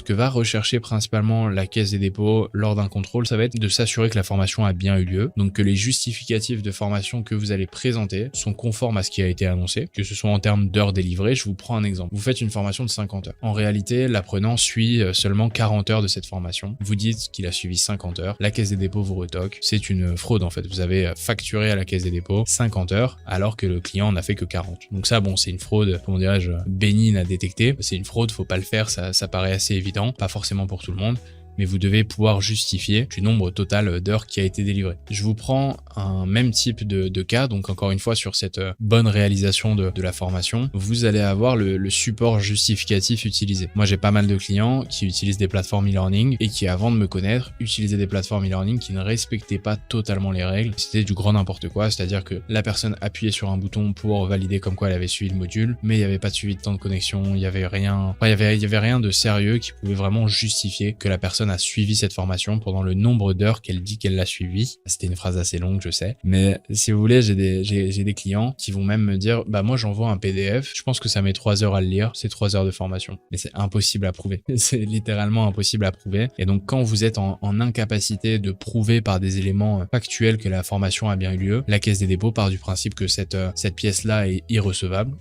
que va rechercher principalement la Caisse des dépôts lors d'un contrôle, ça va être de s'assurer que la formation a bien eu lieu, donc que les justificatifs de formation que vous allez présenter sont conformes à ce qui a été annoncé, que ce soit en termes d'heures délivrées. Je vous prends un exemple. Vous faites une formation de 50 heures. En réalité, l'apprenant suit seulement 40 heures de cette formation. Vous dites qu'il a suivi 50 heures. La Caisse des dépôts vous retoque. C'est une fraude en fait. Vous avez facturé à la Caisse des dépôts 50 heures alors que le client n'a fait que 40. Donc ça, bon, c'est une fraude, comment dirais-je, bénigne à détecter. C'est une fraude, faut pas le faire, ça paraît assez évident. Pas forcément pour tout le monde, mais vous devez pouvoir justifier du nombre total d'heures qui a été délivré. Je vous prends un même type de cas, donc encore une fois sur cette bonne réalisation de la formation, vous allez avoir le support justificatif utilisé. Moi j'ai pas mal de clients qui utilisent des plateformes e-learning et qui avant de me connaître utilisaient des plateformes e-learning qui ne respectaient pas totalement les règles. C'était du grand n'importe quoi, c'est-à-dire que la personne appuyait sur un bouton pour valider comme quoi elle avait suivi le module, mais il n'y avait pas de suivi de temps de connexion, il y avait rien de sérieux qui pouvait vraiment justifier que la personne a suivi cette formation pendant le nombre d'heures qu'elle dit qu'elle l'a suivi. C'était une phrase assez longue, je sais. Mais si vous voulez, j'ai des clients qui vont même me dire, bah moi j'envoie un PDF, je pense que ça met 3 heures à le lire, c'est 3 heures de formation. Mais c'est impossible à prouver. C'est littéralement impossible à prouver. Et donc quand vous êtes en incapacité de prouver par des éléments factuels que la formation a bien eu lieu, la Caisse des dépôts part du principe que cette pièce-là est irrecevable